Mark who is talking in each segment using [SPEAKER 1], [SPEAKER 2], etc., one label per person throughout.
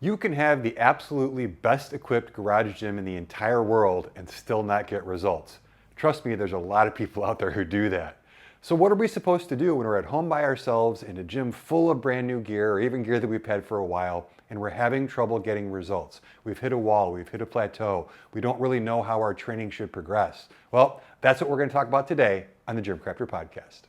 [SPEAKER 1] You can have the absolutely best equipped garage gym in the entire world and still not get results. Trust me, there's a lot of people out there who do that. So what are we supposed to do when we're at home by ourselves in a gym full of brand new gear or even gear that we've had for a while and we're having trouble getting results? We've hit a wall, we've hit a plateau, we don't really know how our training should progress. Well, that's what we're going to talk about today on the GymCrafter podcast.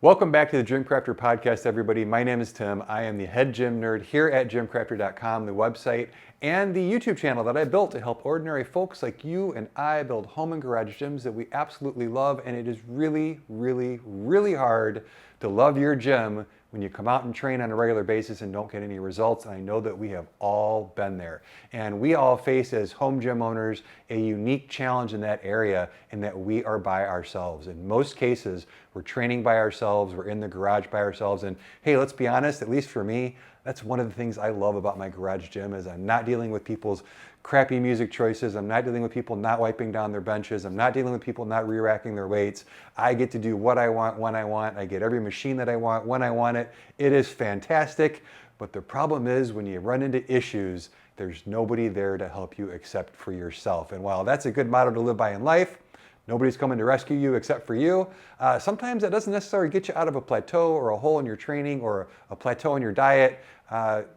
[SPEAKER 1] Welcome back to the GymCrafter podcast, everybody. My name is Tim. I am the head gym nerd here at GymCrafter.com, the website, and the YouTube channel that I built to help ordinary folks like you and I build home and garage gyms that we absolutely love. And it is really, really, really hard to love your gym when you come out and train on a regular basis and don't get any results. And I know that we have all been there. And we all face, as home gym owners, a unique challenge in that area in that we are by ourselves. In most cases, we're training by ourselves, we're in the garage by ourselves. And hey, let's be honest, at least for me, that's one of the things I love about my garage gym is I'm not dealing with people's crappy music choices. I'm not dealing with people not wiping down their benches. I'm not dealing with people not re-racking their weights. I get to do what I want, when I want. I get every machine that I want, when I want it. It is fantastic. But the problem is when you run into issues, there's nobody there to help you except for yourself. And while that's a good motto to live by in life, nobody's coming to rescue you except for you. Sometimes that doesn't necessarily get you out of a plateau or a hole in your training or a plateau in your diet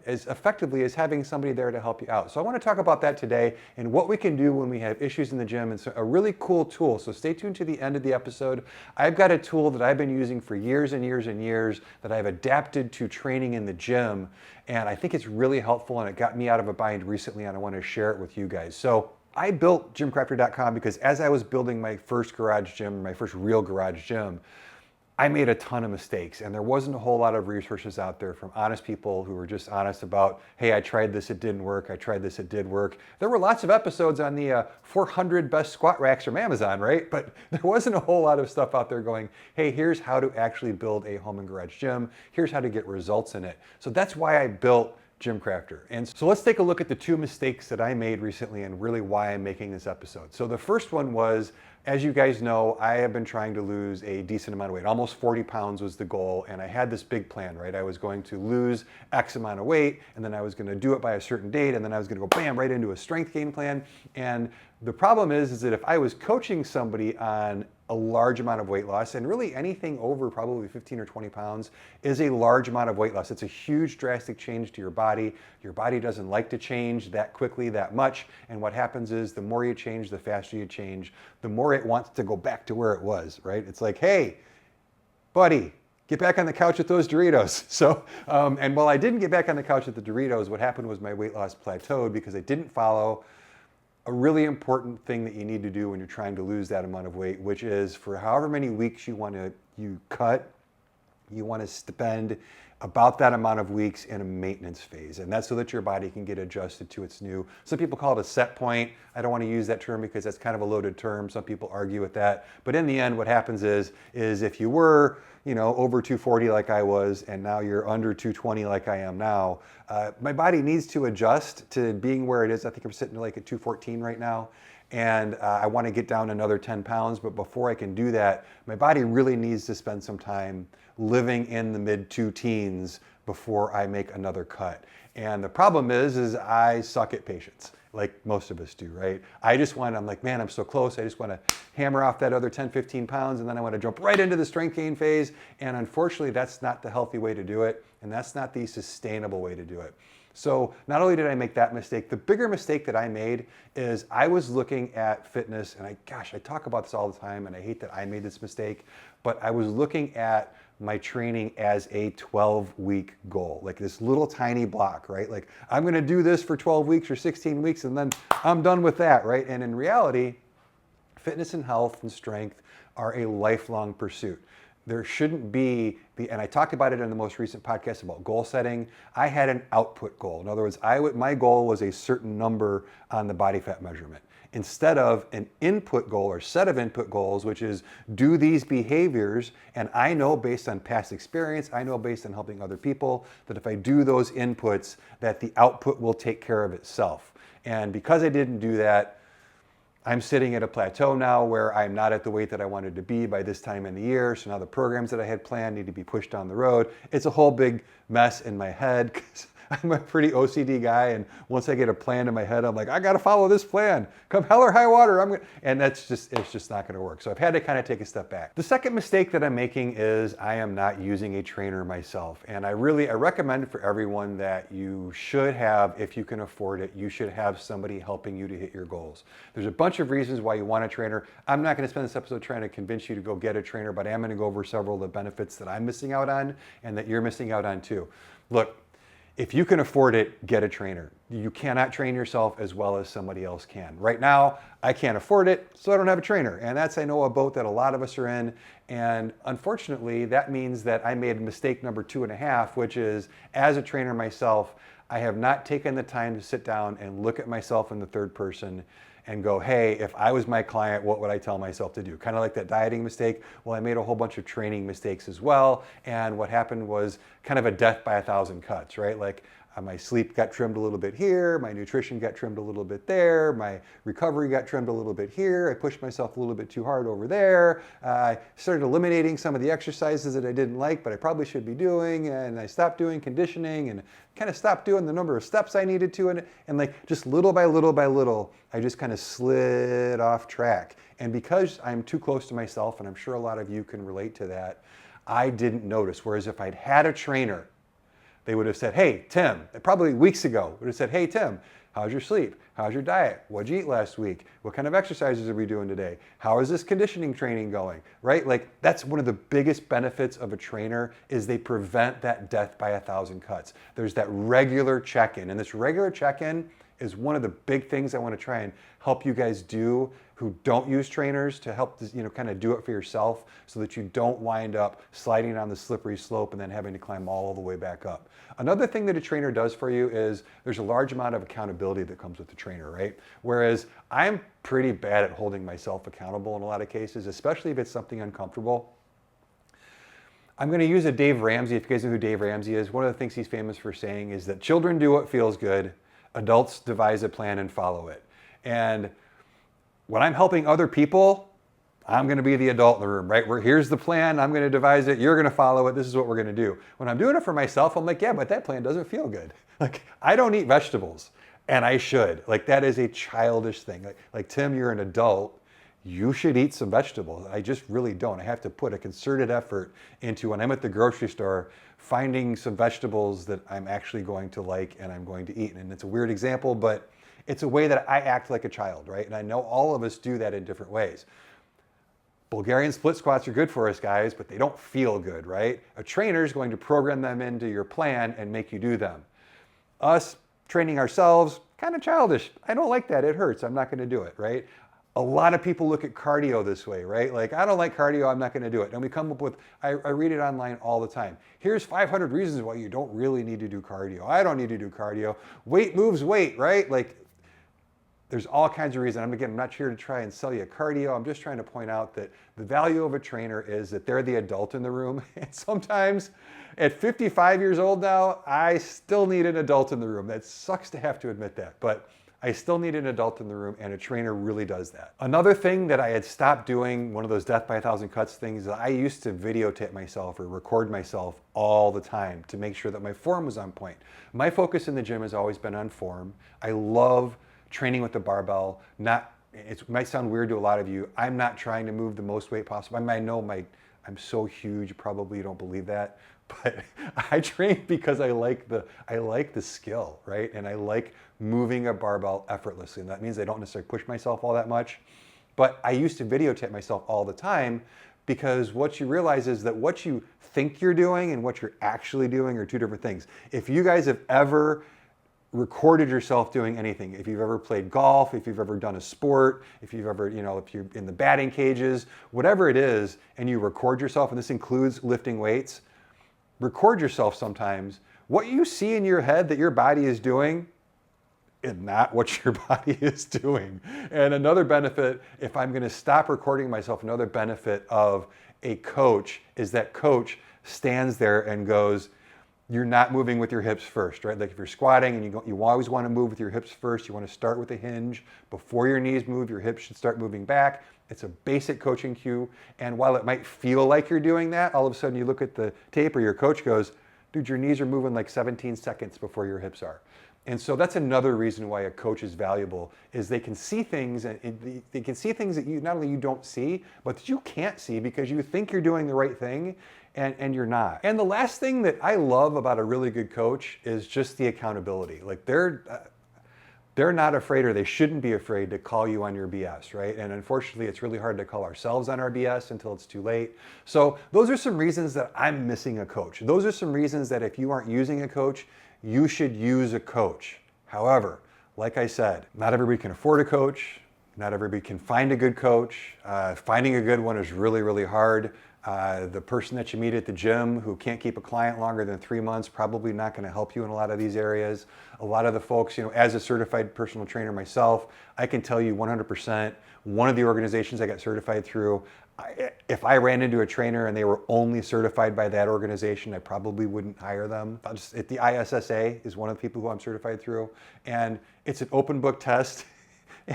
[SPEAKER 1] as effectively as having somebody there to help you out. So I want to talk about that today and what we can do when we have issues in the gym. It's a really cool tool. So stay tuned to the end of the episode. I've got a tool that I've been using for years and years and years that I've adapted to training in the gym. And I think it's really helpful and it got me out of a bind recently and I want to share it with you guys. So I built GymCrafter.com because as I was building my first garage gym, my first real garage gym, I made a ton of mistakes and there wasn't a whole lot of resources out there from honest people who were just honest about, hey, I tried this, it didn't work. I tried this, it did work. There were lots of episodes on the 400 best squat racks from Amazon, right? But there wasn't a whole lot of stuff out there going, hey, here's how to actually build a home and garage gym. Here's how to get results in it. So that's why I built GymCrafter. And so let's take a look at the two mistakes that I made recently and really why I'm making this episode. So the first one was, as you guys know, I have been trying to lose a decent amount of weight. Almost 40 pounds was the goal. And I had this big plan, right? I was going to lose X amount of weight and then I was going to do it by a certain date. And then I was going to go bam, right into a strength gain plan. And the problem is that if I was coaching somebody on a large amount of weight loss, and really anything over probably 15 or 20 pounds is a large amount of weight loss. It's a huge drastic change to your body. Your body doesn't like to change that quickly, that much. And what happens is the more you change, the faster you change, the more it wants to go back to where it was, right? It's like, hey, buddy, get back on the couch with those Doritos. So, and while I didn't get back on the couch with the Doritos, what happened was my weight loss plateaued because I didn't follow a really important thing that you need to do when you're trying to lose that amount of weight, which is for however many weeks you want to spend about that amount of weeks in a maintenance phase. And that's so that your body can get adjusted to its new, some people call it a set point. I don't want to use that term because that's kind of a loaded term. Some people argue with that. But in the end, what happens is if you were, over 240 like I was, and now you're under 220 like I am now, my body needs to adjust to being where it is. I think I'm sitting like at 214 right now. And I want to get down another 10 pounds. But before I can do that, my body really needs to spend some time living in the mid 2 teens before I make another cut. And the problem is I suck at patience, like most of us do, right? I'm like, man, I'm so close. I just want to hammer off that other 10, 15 pounds, and then I want to jump right into the strength gain phase. And unfortunately, that's not the healthy way to do it. And that's not the sustainable way to do it. So not only did I make that mistake, the bigger mistake that I made is I was looking at fitness, and I talk about this all the time, and I hate that I made this mistake, but I was looking at my training as a 12-week goal, like this little tiny block, right? Like I'm going to do this for 12 weeks or 16 weeks, and then I'm done with that, right? And in reality, fitness and health and strength are a lifelong pursuit. There shouldn't be and I talked about it in the most recent podcast about goal setting. I had an output goal. In other words, my goal was a certain number on the body fat measurement instead of an input goal or set of input goals, which is do these behaviors. And I know based on past experience, I know based on helping other people, that if I do those inputs, that the output will take care of itself. And because I didn't do that, I'm sitting at a plateau now where I'm not at the weight that I wanted to be by this time in the year. So now the programs that I had planned need to be pushed down the road. It's a whole big mess in my head because I'm a pretty OCD guy. And once I get a plan in my head, I'm like, I got to follow this plan. Come hell or high water. And it's just not going to work. So I've had to kind of take a step back. The second mistake that I'm making is I am not using a trainer myself. And I recommend for everyone that you should have, if you can afford it, you should have somebody helping you to hit your goals. There's a bunch of reasons why you want a trainer. I'm not going to spend this episode trying to convince you to go get a trainer, but I am going to go over several of the benefits that I'm missing out on and that you're missing out on too. Look, if you can afford it, get a trainer. You cannot train yourself as well as somebody else can. Right now, I can't afford it, so I don't have a trainer. And that's, I know, a boat that a lot of us are in. And unfortunately, that means that I made mistake number 2.5, which is, as a trainer myself, I have not taken the time to sit down and look at myself in the third person and go, hey, if I was my client, what would I tell myself to do? Kind of like that dieting mistake. Well, I made a whole bunch of training mistakes as well. And what happened was kind of a death by 1,000 cuts, right? Like my sleep got trimmed a little bit here, my nutrition got trimmed a little bit there, my recovery got trimmed a little bit here, I pushed myself a little bit too hard over there, I started eliminating some of the exercises that I didn't like, but I probably should be doing, and I stopped doing conditioning and kind of stopped doing the number of steps I needed to, and like just little by little by little, I just kind of slid off track. And because I'm too close to myself, and I'm sure a lot of you can relate to that, I didn't notice. Whereas if I'd had a trainer, they would have said, hey, Tim, probably weeks ago, would have said, hey, Tim, how's your sleep? How's your diet? What'd you eat last week? What kind of exercises are we doing today? How is this conditioning training going? Right? Like, that's one of the biggest benefits of a trainer is they prevent that death by 1,000 cuts. There's that regular check-in, and this regular check-in is one of the big things I want to try and help you guys do who don't use trainers, to help kind of do it for yourself so that you don't wind up sliding down the slippery slope and then having to climb all the way back up. Another thing that a trainer does for you is there's a large amount of accountability that comes with the trainer, right? Whereas I'm pretty bad at holding myself accountable in a lot of cases, especially if it's something uncomfortable. I'm going to use a Dave Ramsey. If you guys know who Dave Ramsey is, one of the things he's famous for saying is that children do what feels good, adults devise a plan and follow it. And when I'm helping other people, I'm going to be the adult in the room, right? Here's the plan, I'm going to devise it, you're going to follow it, this is what we're going to do. When I'm doing it for myself, I'm like, yeah, but that plan doesn't feel good. Like, I don't eat vegetables, and I should. Like, that is a childish thing. Like Tim, you're an adult, you should eat some vegetables. I just really don't. I have to put a concerted effort into, when I'm at the grocery store, finding some vegetables that I'm actually going to like and I'm going to eat. And it's a weird example, but it's a way that I act like a child, right? And I know all of us do that in different ways. Bulgarian split squats are good for us, guys, but they don't feel good, right? A trainer is going to program them into your plan and make you do them. Us training ourselves, kind of childish. I don't like that, it hurts, I'm not gonna do it, right? A lot of people look at cardio this way, right? Like, I don't like cardio, I'm not gonna do it. And we come up with, I read it online all the time. Here's 500 reasons why you don't really need to do cardio. I don't need to do cardio. Weight moves weight, right? Like, there's all kinds of reasons. I'm not here to try and sell you cardio. I'm just trying to point out that the value of a trainer is that they're the adult in the room. And sometimes at 55 years old now, I still need an adult in the room. That sucks to have to admit that, but I still need an adult in the room, and a trainer really does that. Another thing that I had stopped doing, one of those death by 1,000 cuts things, is I used to videotape myself or record myself all the time to make sure that my form was on point. My focus in the gym has always been on form. I love training with the barbell. It might sound weird to a lot of you. I'm not trying to move the most weight possible. I know I'm so huge, you probably don't believe that, but I train because I like the skill, right? And I like moving a barbell effortlessly. And that means I don't necessarily push myself all that much. But I used to videotape myself all the time, because what you realize is that what you think you're doing and what you're actually doing are two different things. If you guys have ever recorded yourself doing anything, if you've ever played golf, if you've ever done a sport, if you've ever, if you're in the batting cages, whatever it is, and you record yourself, and this includes lifting weights, record yourself sometimes. What you see in your head that your body is doing is not what your body is doing. And another benefit, if I'm going to stop recording myself, another benefit of a coach is that coach stands there and goes, you're not moving with your hips first, right? Like if you're squatting and you always want to move with your hips first, you want to start with a hinge. Before your knees move, your hips should start moving back. It's a basic coaching cue. And while it might feel like you're doing that, all of a sudden you look at the tape or your coach goes, dude, your knees are moving like 17 seconds before your hips are. And so that's another reason why a coach is valuable, is they can see things, and they can see things that you not only you don't see, but that you can't see because you think you're doing the right thing and you're not. And the last thing that I love about a really good coach is just the accountability. Like they're not afraid, or they shouldn't be afraid, to call you on your BS, right? And unfortunately, it's really hard to call ourselves on our BS until it's too late. So those are some reasons that I'm missing a coach. Those are some reasons that if you aren't using a coach, you should use a coach. However, like I said, not everybody can afford a coach. Not everybody can find a good coach. Finding a good one is really, really hard. The person that you meet at the gym who can't keep a client longer than 3 months, probably not going to help you in a lot of these areas. A lot of the folks, as a certified personal trainer myself, I can tell you 100%, one of the organizations I got certified through, if I ran into a trainer and they were only certified by that organization, I probably wouldn't hire them. The ISSA is one of the people who I'm certified through, and it's an open book test.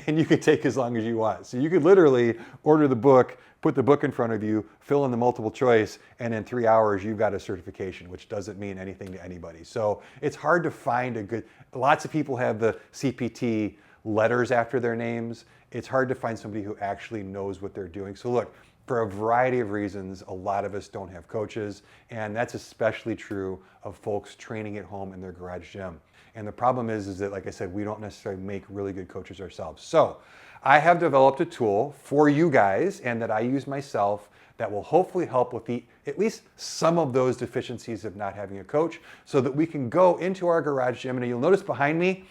[SPEAKER 1] And you could take as long as you want. So you could literally order the book, put the book in front of you, fill in the multiple choice, and in 3 hours you've got a certification, which doesn't mean anything to anybody. So it's hard to find lots of people have the CPT letters after their names. It's hard to find somebody who actually knows what they're doing. So look, for a variety of reasons, a lot of us don't have coaches, and that's especially true of folks training at home in their garage gym. And the problem is that, like I said, we don't necessarily make really good coaches ourselves. So I have developed a tool for you guys and that I use myself that will hopefully help with at least some of those deficiencies of not having a coach, so that we can go into our garage gym. And you'll notice behind me,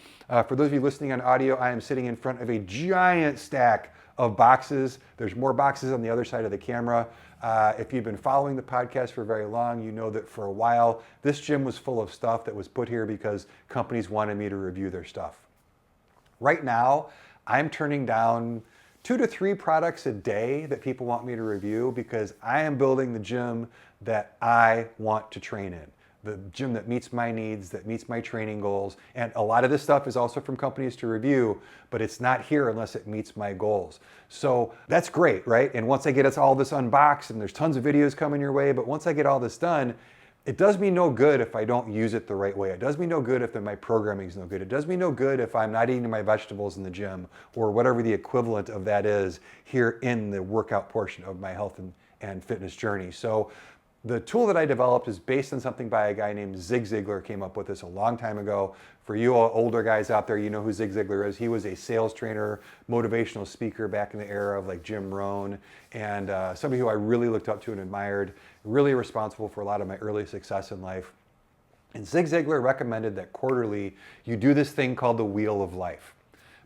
[SPEAKER 1] for those of you listening on audio, I am sitting in front of a giant stack of boxes. There's more boxes on the other side of the camera. If you've been following the podcast for very long, you know that for a while, this gym was full of stuff that was put here because companies wanted me to review their stuff. Right now, I'm turning down 2 to 3 products a day that people want me to review because I am building the gym that I want to train in. The gym that meets my needs, that meets my training goals. And a lot of this stuff is also from companies to review, but it's not here unless it meets my goals. So that's great, right? And once I get all this unboxed, and there's tons of videos coming your way, but once I get all this done, it does me no good if I don't use it the right way. It does me no good if my programming is no good. It does me no good if I'm not eating my vegetables in the gym, or whatever the equivalent of that is here in the workout portion of my health and fitness journey. So the tool that I developed is based on something by a guy named Zig Ziglar. Came up with this a long time ago. For you older guys out there, you know who Zig Ziglar is. He was a sales trainer, motivational speaker back in the era of like Jim Rohn, and somebody who I really looked up to and admired, really responsible for a lot of my early success in life. And Zig Ziglar recommended that quarterly you do this thing called the Wheel of Life.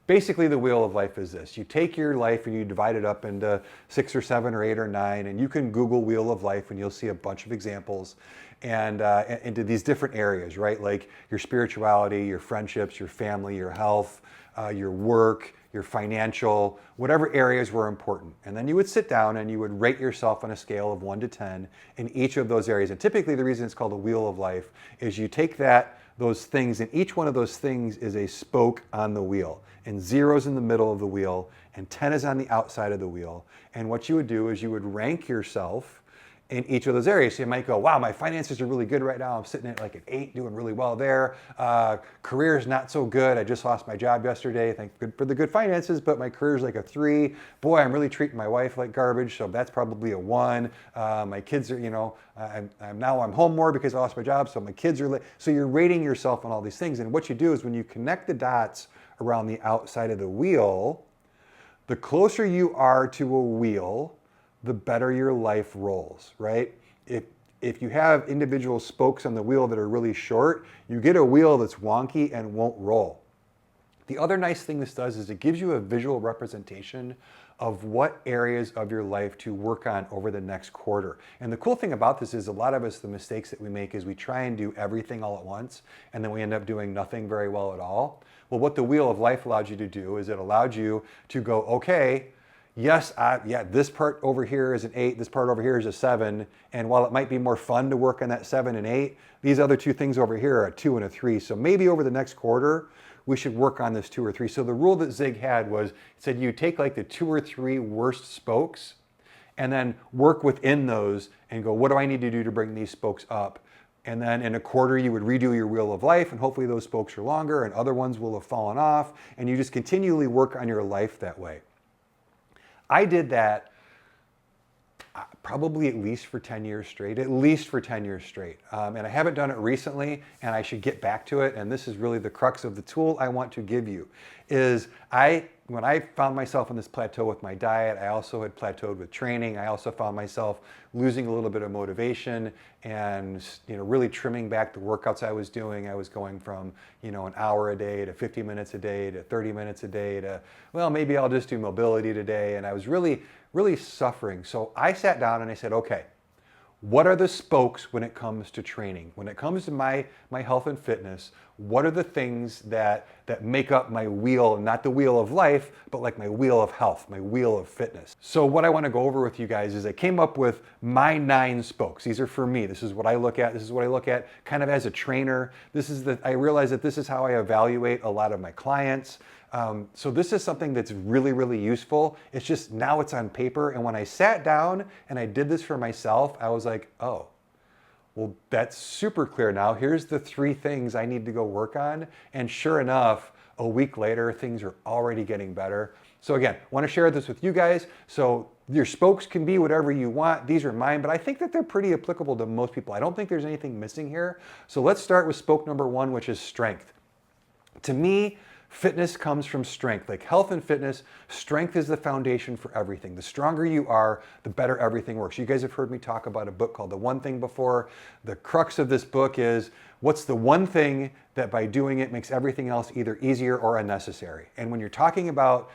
[SPEAKER 1] Basically, the wheel of life is this. You take your life and you divide it up into 6 or 7 or 8 or 9, and you can Google Wheel of Life and you'll see a bunch of examples and into these different areas, right? Like your spirituality, your friendships, your family, your health, your work, your financial, whatever areas were important. And then you would sit down and you would rate yourself on a scale of 1 to 10 in each of those areas. And typically the reason it's called a Wheel of Life is you take those things, and each one of those things is a spoke on the wheel. And 0's in the middle of the wheel, and 10 is on the outside of the wheel. And what you would do is you would rank yourself in each of those areas. So you might go, wow, my finances are really good right now. I'm sitting at like an 8, doing really well there. Career is not so good. I just lost my job yesterday. Thank God for the good finances, but my career is like a 3. Boy, I'm really treating my wife like garbage, so that's probably a 1. My kids are, I'm home more because I lost my job, so my kids are late. So you're rating yourself on all these things. And what you do is when you connect the dots around the outside of the wheel, the closer you are to a wheel, the better your life rolls, right? If you have individual spokes on the wheel that are really short, you get a wheel that's wonky and won't roll. The other nice thing this does is it gives you a visual representation of what areas of your life to work on over the next quarter. And the cool thing about this is a lot of us, the mistakes that we make is we try and do everything all at once, and then we end up doing nothing very well at all. Well, what the Wheel of Life allowed you to do is it allowed you to go, okay, yes, yeah, this part over here is an 8, this part over here is a 7, and while it might be more fun to work on that 7 and 8, these other two things over here are a 2 and a 3. So maybe over the next quarter, we should work on this 2 or 3. So the rule that Zig had was, it said you take like the 2 or 3 worst spokes and then work within those and go, what do I need to do to bring these spokes up? And then in a quarter, you would redo your wheel of life, and hopefully those spokes are longer and other ones will have fallen off, and you just continually work on your life that way. I did that probably at least for 10 years straight, and I haven't done it recently, and I should get back to it. And this is really the crux of the tool I want to give you, is when I found myself in this plateau with my diet, I also had plateaued with training. I also found myself losing a little bit of motivation and really trimming back the workouts I was doing. I was going from an hour a day to 50 minutes a day to 30 minutes a day to, well, maybe I'll just do mobility today. And I was really suffering. So I sat down and I said, okay, what are the spokes when it comes to training? When it comes to my health and fitness, what are the things that make up my wheel, not the wheel of life, but like my wheel of health, my wheel of fitness? So what I want to go over with you guys is I came up with my 9 spokes. These are for me. This is what I look at. This is what I look at kind of as a trainer. I realize that this is how I evaluate a lot of my clients. So this is something that's really useful. It's just now it's on paper. And when I sat down and I did this for myself, I was like, oh, well, that's super clear now. Here's the 3 things I need to go work on. And sure enough, a week later, things are already getting better. So again, I want to share this with you guys. So your spokes can be whatever you want. These are mine, but I think that they're pretty applicable to most people. I don't think there's anything missing here. So let's start with spoke number 1, which is strength. To me, fitness comes from strength. Like health and fitness, strength is the foundation for everything. The stronger you are, the better everything works. You guys have heard me talk about a book called The One Thing before. The crux of this book is, what's the one thing that by doing it makes everything else either easier or unnecessary? And when you're talking about,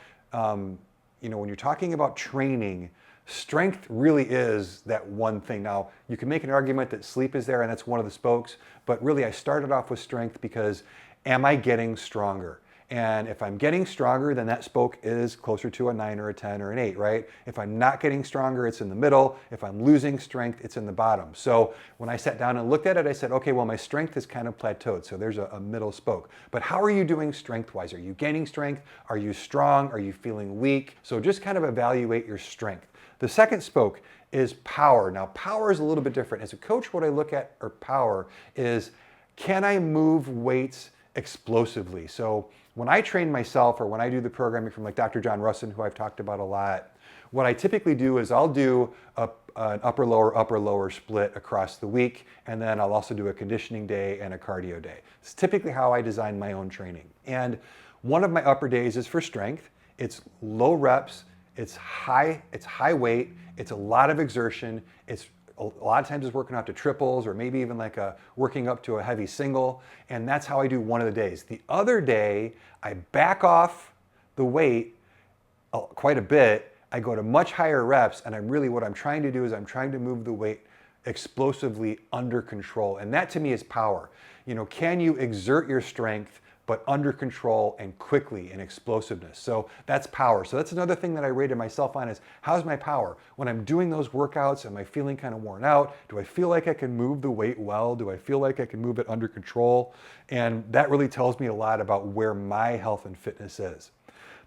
[SPEAKER 1] training, strength really is that one thing. Now, you can make an argument that sleep is there and that's one of the spokes, but really I started off with strength because am I getting stronger? And if I'm getting stronger, then that spoke is closer to a 9 or a 10 or an 8, right? If I'm not getting stronger, it's in the middle. If I'm losing strength, it's in the bottom. So when I sat down and looked at it, I said, okay, well, my strength is kind of plateaued. So there's a middle spoke. But how are you doing strength-wise? Are you gaining strength? Are you strong? Are you feeling weak? So just kind of evaluate your strength. The second spoke is power. Now, power is a little bit different. As a coach, what I look at, or power, is can I move weights explosively? So when I train myself or when I do the programming from like Dr. John Russin, who I've talked about a lot, what I typically do is I'll do an upper lower split across the week, and then I'll also do a conditioning day and a cardio day. It's typically how I design my own training. And one of my upper days is for strength. It's low reps, it's high weight, it's a lot of exertion, it's a lot of times it's working out to triples or maybe even like working up to a heavy single. And that's how I do one of the days. The other day, I back off the weight quite a bit. I go to much higher reps, and what I'm trying to do is I'm trying to move the weight explosively under control. And that to me is power. Can you exert your strength but under control and quickly and explosiveness? So that's power. So that's another thing that I rated myself on is, how's my power? When I'm doing those workouts, am I feeling kind of worn out? Do I feel like I can move the weight well? Do I feel like I can move it under control? And that really tells me a lot about where my health and fitness is.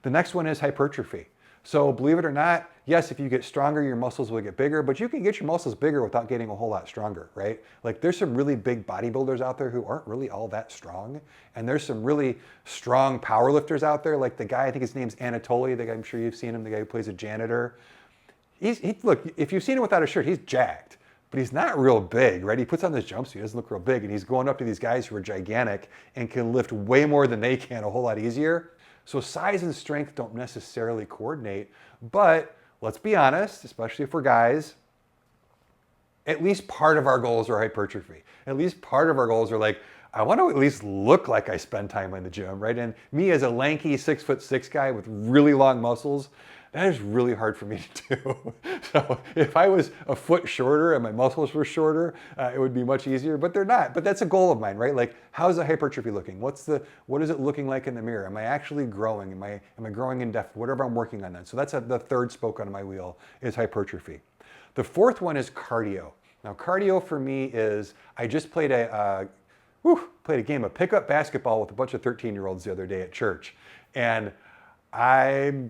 [SPEAKER 1] The next one is hypertrophy. So believe it or not, yes, if you get stronger, your muscles will get bigger, but you can get your muscles bigger without getting a whole lot stronger, right? Like there's some really big bodybuilders out there who aren't really all that strong. And there's some really strong powerlifters out there, like the guy, I think his name's Anatoly, the guy, I'm sure you've seen him, the guy who plays a janitor. Look, if you've seen him without a shirt, he's jacked, but he's not real big, right? He puts on this jumpsuit, he doesn't look real big, and he's going up to these guys who are gigantic and can lift way more than they can a whole lot easier. So size and strength don't necessarily coordinate, but let's be honest, especially for guys, at least part of our goals are hypertrophy. At least part of our goals are like, I want to at least look like I spend time in the gym, right? And me as a lanky 6'6" guy with really long muscles, That is really hard for me to do. So if I was a foot shorter and my muscles were shorter, it would be much easier, but they're not. But that's a goal of mine, right? Like, how's the hypertrophy looking? What is it looking like in the mirror? Am I actually growing? Am I growing in depth? Whatever I'm working on then. So that's the third spoke on my wheel is hypertrophy. The fourth one is cardio. Now, cardio for me is, I just played a game of pickup basketball with a bunch of 13-year-olds the other day at church. And I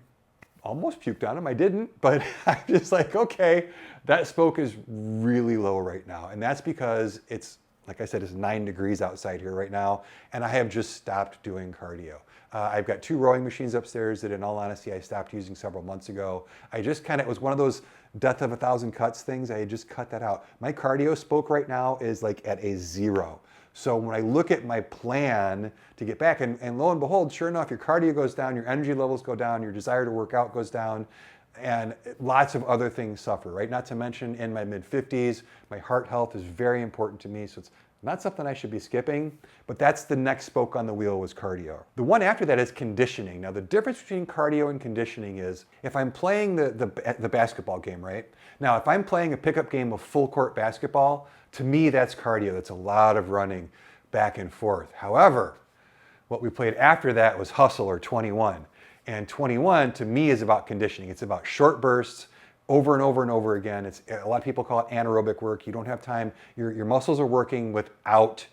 [SPEAKER 1] almost puked on them. I didn't, but I'm just like, okay, that spoke is really low right now. And that's because it's, like I said, it's 9 degrees outside here right now. And I have just stopped doing cardio. I've got 2 rowing machines upstairs that, in all honesty, I stopped using several months ago. It was one of those death of 1,000 cuts things. I had just cut that out. My cardio spoke right now is like at a 0. So when I look at my plan to get back, and lo and behold, sure enough, your cardio goes down, your energy levels go down, your desire to work out goes down, and lots of other things suffer, right? Not to mention, in my mid-50s, my heart health is very important to me, so it's not something I should be skipping, but that's the next spoke on the wheel, was cardio. The one after that is conditioning. Now, the difference between cardio and conditioning is, if I'm playing the basketball game, right? Now, if I'm playing a pickup game of full court basketball, to me, that's cardio. That's a lot of running back and forth. However, what we played after that was hustle, or 21. And 21, to me, is about conditioning. It's about short bursts, over and over and over again. A lot of people call it anaerobic work. You don't have time. Your muscles are working without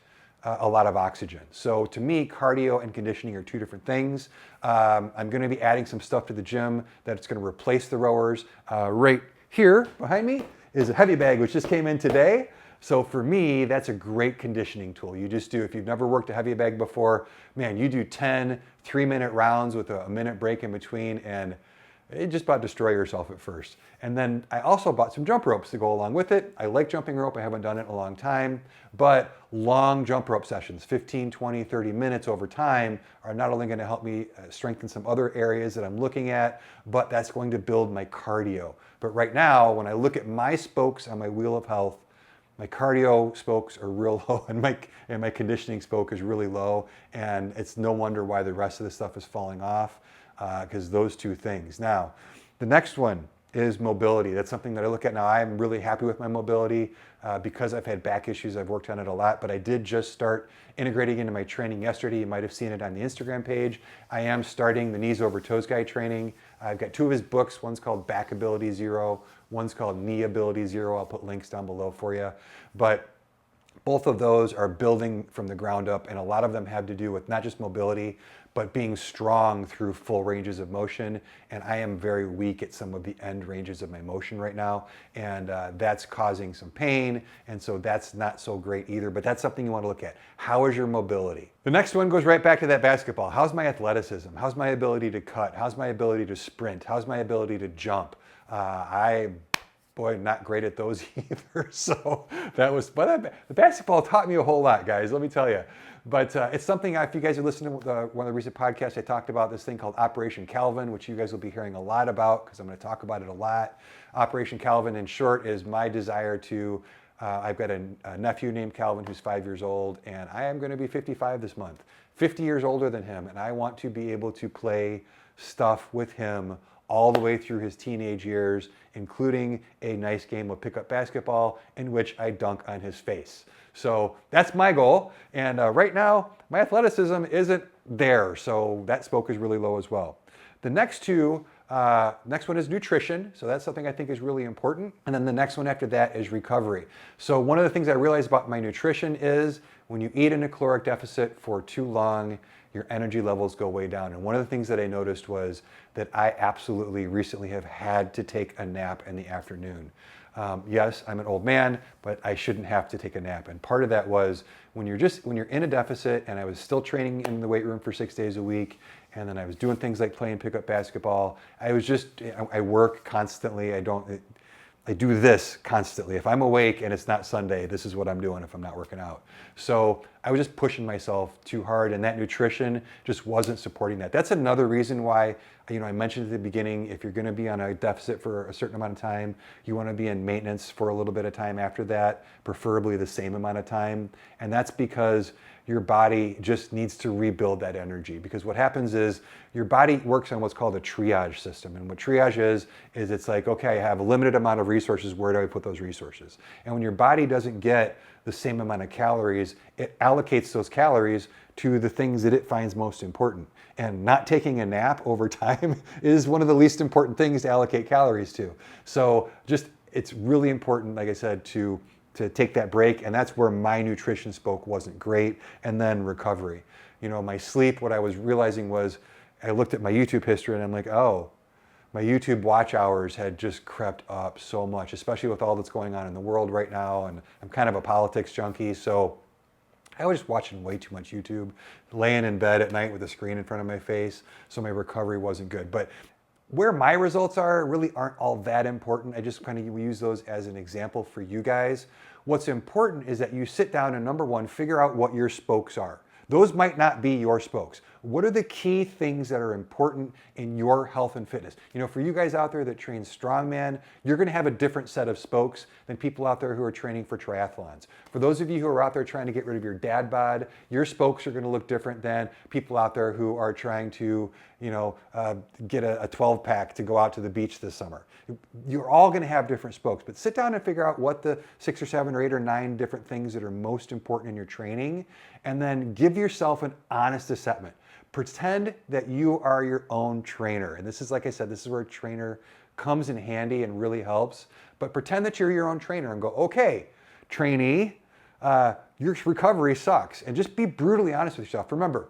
[SPEAKER 1] a lot of oxygen. So to me, cardio and conditioning are 2 different things. I'm going to be adding some stuff to the gym that's going to replace the rowers. Right here behind me is a heavy bag, which just came in today. So for me, that's a great conditioning tool. You just do, if you've never worked a heavy bag before, man, you do 10 3-minute rounds with a minute break in between, and it just about destroy yourself at first. And then I also bought some jump ropes to go along with it. I like jumping rope. I haven't done it in a long time, but long jump rope sessions, 15, 20, 30 minutes over time, are not only going to help me strengthen some other areas that I'm looking at, but that's going to build my cardio. But right now, when I look at my spokes on my wheel of health, my cardio spokes are real low, and my conditioning spoke is really low, and it's no wonder why the rest of the stuff is falling off, because those 2 things. Now, the next one is mobility. That's something that I look at now. I'm really happy with my mobility because I've had back issues. I've worked on it a lot, but I did just start integrating into my training yesterday. You might have seen it on the Instagram page. I am starting the Knees Over Toes Guy training. I've got 2 of his books. One's called Back Ability Zero. One's called Knee Ability Zero. I'll put links down below for you. But both of those are building from the ground up, and a lot of them have to do with not just mobility, but being strong through full ranges of motion. And I am very weak at some of the end ranges of my motion right now, and that's causing some pain, and so that's not so great either, but that's something you want to look at. How is your mobility? The next one goes right back to that basketball. How's my athleticism? How's my ability to cut? How's my ability to sprint? How's my ability to jump? Boy, not great at those either. So but the basketball taught me a whole lot, guys, let me tell you. But it's something, if you guys are listening to one of the recent podcasts, I talked about this thing called Operation Calvin, which you guys will be hearing a lot about, because I'm going to talk about it a lot. Operation Calvin, in short, is my desire to, I've got a nephew named Calvin who's 5 years old, and I am going to be 55 this month, 50 years older than him, and I want to be able to play stuff with him all the way through his teenage years, including a nice game of pickup basketball in which I dunk on his face. So that's my goal. And right now, my athleticism isn't there, so that spoke is really low as well. The next 2, next one is nutrition. So that's something I think is really important. And then the next one after that is recovery. So one of the things I realized about my nutrition is, when you eat in a caloric deficit for too long, your energy levels go way down. And one of the things that I noticed was that I absolutely recently have had to take a nap in the afternoon. Yes, I'm an old man, but I shouldn't have to take a nap. And part of that was when you're in a deficit, and I was still training in the weight room for 6 days a week, and then I was doing things like playing pickup basketball. I work constantly. I do this constantly. If I'm awake and it's not Sunday, this is what I'm doing if I'm not working out. So I was just pushing myself too hard, and that nutrition just wasn't supporting that. That's another reason why, I mentioned at the beginning, if you're going to be on a deficit for a certain amount of time, you want to be in maintenance for a little bit of time after that, preferably the same amount of time. And that's because your body just needs to rebuild that energy. Because what happens is your body works on what's called a triage system. And what triage is it's like, okay, I have a limited amount of resources, where do I put those resources? And when your body doesn't get the same amount of calories, it allocates those calories to the things that it finds most important. And not taking a nap over time is one of the least important things to allocate calories to. So it's really important, like I said, to take that break. And that's where my nutrition spoke wasn't great. And then recovery. My sleep, what I was realizing was I looked at my YouTube history and I'm like, oh, my YouTube watch hours had just crept up so much, especially with all that's going on in the world right now. And I'm kind of a politics junkie, so I was just watching way too much YouTube, laying in bed at night with a screen in front of my face, so my recovery wasn't good. But where my results are really aren't all that important. I just kind of use those as an example for you guys. What's important is that you sit down and, number one, figure out what your spokes are. Those might not be your spokes. What are the key things that are important in your health and fitness? For you guys out there that train strongman, you're gonna have a different set of spokes than people out there who are training for triathlons. For those of you who are out there trying to get rid of your dad bod, your spokes are gonna look different than people out there who are trying to, get a 12-pack to go out to the beach this summer. You're all gonna have different spokes, but sit down and figure out what the 6 or 7 or 8 or 9 different things that are most important in your training, and then give yourself an honest assessment. Pretend that you are your own trainer. And this is, like I said, this is where a trainer comes in handy and really helps. But pretend that you're your own trainer and go, okay, trainee, your recovery sucks. And just be brutally honest with yourself. Remember,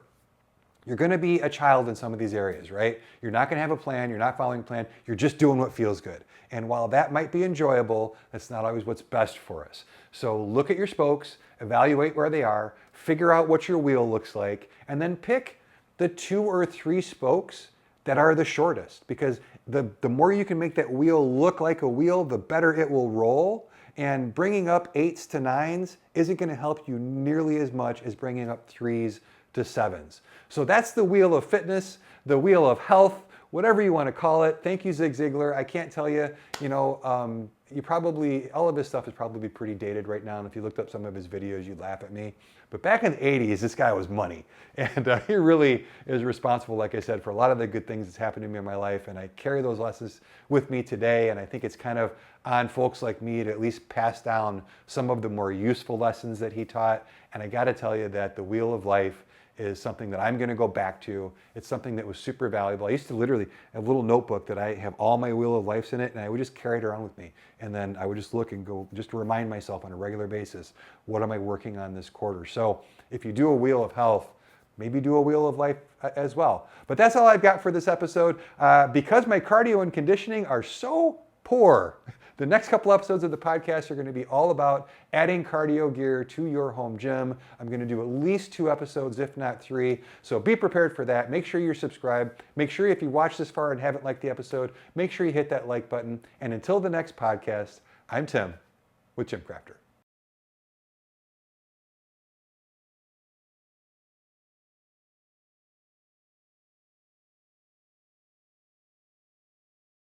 [SPEAKER 1] you're gonna be a child in some of these areas, right? You're not gonna have a plan, you're not following a plan, you're just doing what feels good. And while that might be enjoyable, that's not always what's best for us. So look at your spokes, evaluate where they are, figure out what your wheel looks like, and then pick the 2 or 3 spokes that are the shortest, because the more you can make that wheel look like a wheel, the better it will roll. And bringing up 8s to 9s isn't gonna help you nearly as much as bringing up 3s to 7s. So that's the wheel of fitness, the wheel of health, whatever you wanna call it. Thank you, Zig Ziglar. I can't tell you, you probably, all of his stuff is probably pretty dated right now. And if you looked up some of his videos, you'd laugh at me. But back in the 80s, this guy was money. And he really is responsible, like I said, for a lot of the good things that's happened to me in my life. And I carry those lessons with me today. And I think it's kind of on folks like me to at least pass down some of the more useful lessons that he taught. And I gotta tell you that the wheel of life is something that I'm gonna go back to. It's something that was super valuable. I used to literally have a little notebook that I have all my wheel of lives in it, and I would just carry it around with me. And then I would just look and go, just to remind myself on a regular basis, what am I working on this quarter? So if you do a wheel of health, maybe do a wheel of life as well. But that's all I've got for this episode. Because my cardio and conditioning are so poor, the next couple episodes of the podcast are going to be all about adding cardio gear to your home gym. I'm going to do at least 2 episodes, if not 3. So be prepared for that. Make sure you're subscribed. Make sure if you watch this far and haven't liked the episode, make sure you hit that like button. And until the next podcast, I'm Tim with GymCrafter.